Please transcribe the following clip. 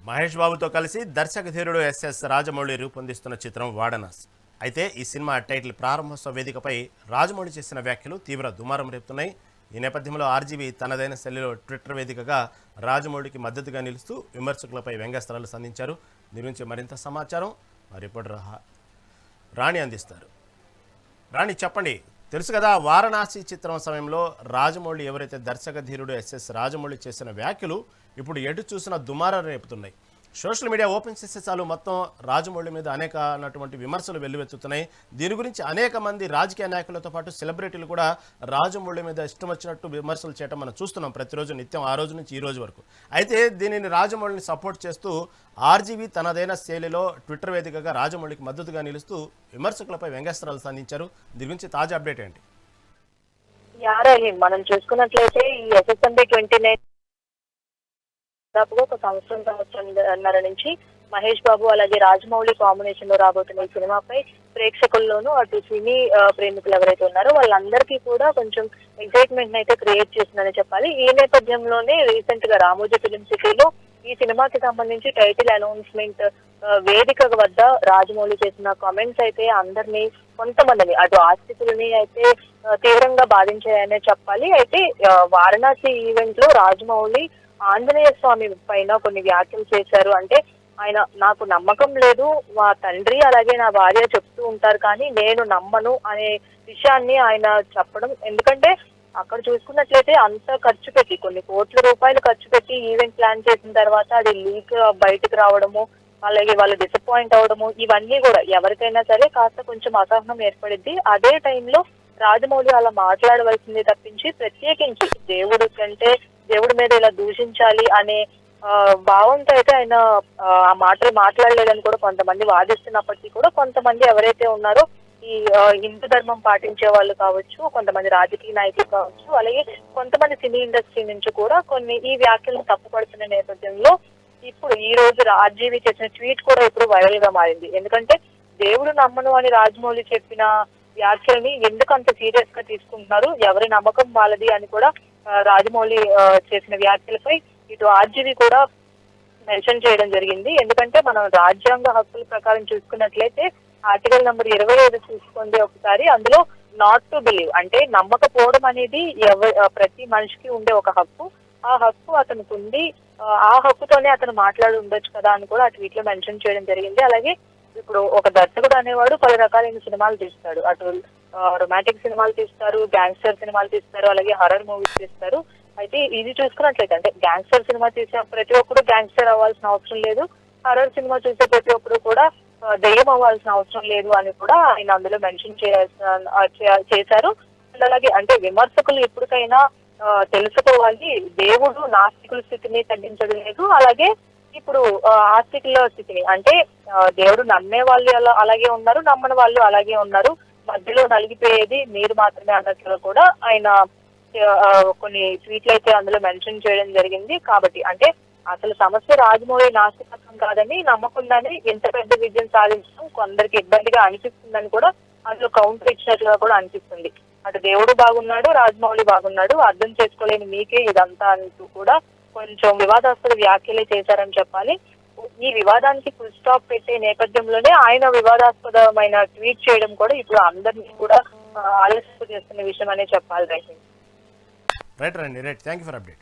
మహేష్ బాబుతో కలిసి దర్శక ధీరుడు ఎస్ఎస్ రాజమౌళి రూపొందిస్తున్న చిత్రం వాడనాస్. అయితే ఈ సినిమా టైటిల్ ప్రారంభోత్సవ వేదికపై రాజమౌళి చేసిన వ్యాఖ్యలు తీవ్ర దుమారం రేపుతున్నాయి. ఈ నేపథ్యంలో ఆర్జీవీ తనదైన శైలిలో ట్విట్టర్ వేదికగా రాజమౌళికి మద్దతుగా నిలుస్తూ విమర్శకులపై వ్యంగ్యాస్త్రాలు సంధించారు. దీని నుంచి మరింత సమాచారం మా రిపోర్టర్ రాణి అందిస్తారు. రాణి, చెప్పండి. తెలుసు కదా, వారణాసి చిత్రం సమయంలో రాజమౌళి ఎవరైతే దర్శక ధీరుడు ఎస్ఎస్ రాజమౌళి చేసిన వ్యాఖ్యలు ఇప్పుడు ఎటు చూసిన దుమారం రేపుతున్నాయి. సోషల్ మీడియా ఓపెన్ చేసే చాలు మొత్తం రాజమౌళి మీద అనేక అన్నటువంటి విమర్శలు వెల్లువెత్తుతున్నాయి. దీని గురించి అనేక మంది రాజకీయ నాయకులతో పాటు సెలబ్రిటీలు కూడా రాజమౌళి మీద ఇష్టం వచ్చినట్టు విమర్శలు చేయడం మనం చూస్తున్నాం ప్రతిరోజు, నిత్యం, ఆ రోజు నుంచి ఈ రోజు వరకు. అయితే దీనిని రాజమౌళిని సపోర్ట్ చేస్తూ ఆర్జీవీ తనదైన శైలిలో ట్విట్టర్ వేదికగా రాజమౌళికి మద్దతుగా నిలుస్తూ విమర్శకులపై వ్యంగ్యాస్త్రాలు సంధించారు. దీని గురించి తాజా అప్డేట్ ఏంటి? మనం చూసుకున్నట్లయితే ఈ ఎస్ఎస్ఎంబి 29 దాదాపుగా ఒక సంవత్సరంన్నర నుంచి మహేష్ బాబు అలాగే రాజమౌళి కాంబినేషన్ లో రాబోతున్న ఈ సినిమాపై ప్రేక్షకుల్లోనూ అటు సినీ ప్రేమికులు ఎవరైతే ఉన్నారో వాళ్ళందరికీ కూడా కొంచెం ఎక్సైట్మెంట్ అయితే క్రియేట్ చేసిందని చెప్పాలి. ఈ నేపథ్యంలోనే రీసెంట్ గా రామోజీ ఫిలిం సిటీలో ఈ సినిమాకి సంబంధించి టైటిల్ అనౌన్స్మెంట్ వేదిక వద్ద రాజమౌళి చేసిన కామెంట్స్ అయితే అందరినీ, కొంతమందిని అటు ఆస్తికులని అయితే తీవ్రంగా బాధించాయనే చెప్పాలి. అయితే వారణాసి ఈవెంట్ లో రాజమౌళి ఆంజనేయ స్వామి పైన కొన్ని వ్యాఖ్యలు చేశారు. అంటే ఆయన, నాకు నమ్మకం లేదు, మా తండ్రి అలాగే నా భార్య చెప్తూ ఉంటారు కానీ నేను నమ్మను అనే విషయాన్ని ఆయన చెప్పడం. ఎందుకంటే అక్కడ చూసుకున్నట్లయితే అంత ఖర్చు పెట్టి, కొన్ని కోట్ల రూపాయలు ఖర్చు పెట్టి ఈవెంట్ ప్లాన్ చేసిన తర్వాత అది లీక్ బయటకు రావడము, అలాగే వాళ్ళు డిసప్పాయింట్ అవడము, ఇవన్నీ కూడా ఎవరికైనా సరే కాస్త కొంచెం అసహనం ఏర్పడింది. అదే టైంలో రాజమౌళి అలా మాట్లాడవలసింది తప్పించి ప్రత్యేకించి దేవుడు కంటే దేవుడి మీద ఇలా దూషించాలి అనే భావంతో అయితే ఆయన ఆ మాటలు మాట్లాడలేదని కూడా కొంతమంది వాదిస్తున్నప్పటికీ కూడా కొంతమంది ఎవరైతే ఉన్నారో ఈ హిందూ ధర్మం పాటించే వాళ్ళు కావచ్చు, కొంతమంది రాజకీయ నాయకులు కావచ్చు, అలాగే కొంతమంది సినీ ఇండస్ట్రీ నుంచి కూడా కొన్ని ఈ వ్యాఖ్యలను తప్పుపడుతున్న నేపథ్యంలో ఇప్పుడు ఈ రోజు ఆర్జీవీ చేసిన ట్వీట్ కూడా ఇప్పుడు వైరల్ గా మారింది. ఎందుకంటే దేవుడు నమ్మను అని రాజమౌళి చెప్పిన వ్యాఖ్యల్ని ఎందుకు అంత సీరియస్ గా తీసుకుంటున్నారు, ఎవరి నమ్మకం వాళ్ళది అని కూడా రాజమౌళి చేసిన వ్యాఖ్యలపై ఇటు ఆర్జీవీ కూడా మెన్షన్ చేయడం జరిగింది. ఎందుకంటే మనం రాజ్యాంగ హక్కుల ప్రకారం చూసుకున్నట్లయితే ఆర్టికల్ నంబర్ 25 చూసుకోండి ఒకసారి. అందులో నాట్ టు బిలీవ్ అంటే నమ్మకపోవడం అనేది ప్రతి మనిషికి ఉండే ఒక హక్కు. ఆ హక్కు అతనికి ఉంది, ఆ హక్కుతోనే అతను మాట్లాడి ఉండొచ్చు కదా అని కూడా ఆ ట్వీట్ లో మెన్షన్ చేయడం జరిగింది. అలాగే ఇప్పుడు ఒక దర్శకుడు అనేవాడు పలు రకాలైన సినిమాలు తీస్తాడు. అటు రొమాంటిక్ సినిమాలు తీస్తారు, గ్యాంగ్స్టర్ సినిమాలు తీస్తారు, అలాగే హర్రర్ మూవీస్ తీస్తారు. అయితే ఇది చూసుకున్నట్లయితే అంటే గ్యాంగ్స్టర్ సినిమా తీసే ప్రతి ఒక్కరు గ్యాంగ్స్టర్ అవ్వాల్సిన అవసరం లేదు, హర్రర్ సినిమా చూసే ప్రతి ఒక్కరు కూడా దెయ్యం అవ్వాల్సిన అవసరం లేదు అని కూడా ఆయన అందులో మెన్షన్ చేశారు. అలాగే అంటే విమర్శకులు ఎప్పటికైనా తెలుసుకోవాలి, దేవుడు నాస్తికుల స్థితిని తగ్గించడం లేదు, అలాగే ఇప్పుడు ఆస్తికుల స్థితిని అంటే దేవుడు నమ్మే వాళ్ళు అలాగే ఉన్నారు, నమ్మని వాళ్ళు అలాగే ఉన్నారు, మధ్యలో నలిగిపోయేది మీరు మాత్రమే అన్నట్లుగా కూడా ఆయన కొన్ని ట్వీట్లు అయితే అందులో మెన్షన్ చేయడం జరిగింది. కాబట్టి అంటే అసలు సమస్య రాజమౌళి నాస్తికత్వం కాదని, నమ్మకుండానే ఎంత పెద్ద విజయం సాధించడం కొందరికి ఇబ్బందిగా అనిపిస్తుందని కూడా అందులో కౌంటర్ ఇచ్చినట్లుగా కూడా అనిపిస్తుంది. అటు దేవుడు బాగున్నాడు, రాజమౌళి బాగున్నాడు, అర్థం చేసుకోలేని మీకే ఇదంతా అంటూ కూడా కొంచెం వివాదాస్పద వ్యాఖ్యలే చేశారని చెప్పాలి. ఈ వివాదానికి ఫుల్ స్టాప్ పెట్టే నేపథ్యంలోనే ఆయన వివాదాస్పదమైన ట్వీట్ చేయడం కూడా ఇప్పుడు అందరినీ కూడా ఆలోచింపజేస్తున్న విషయం అనే చెప్పాలి. రైట్ రండి, right. Thank you for update.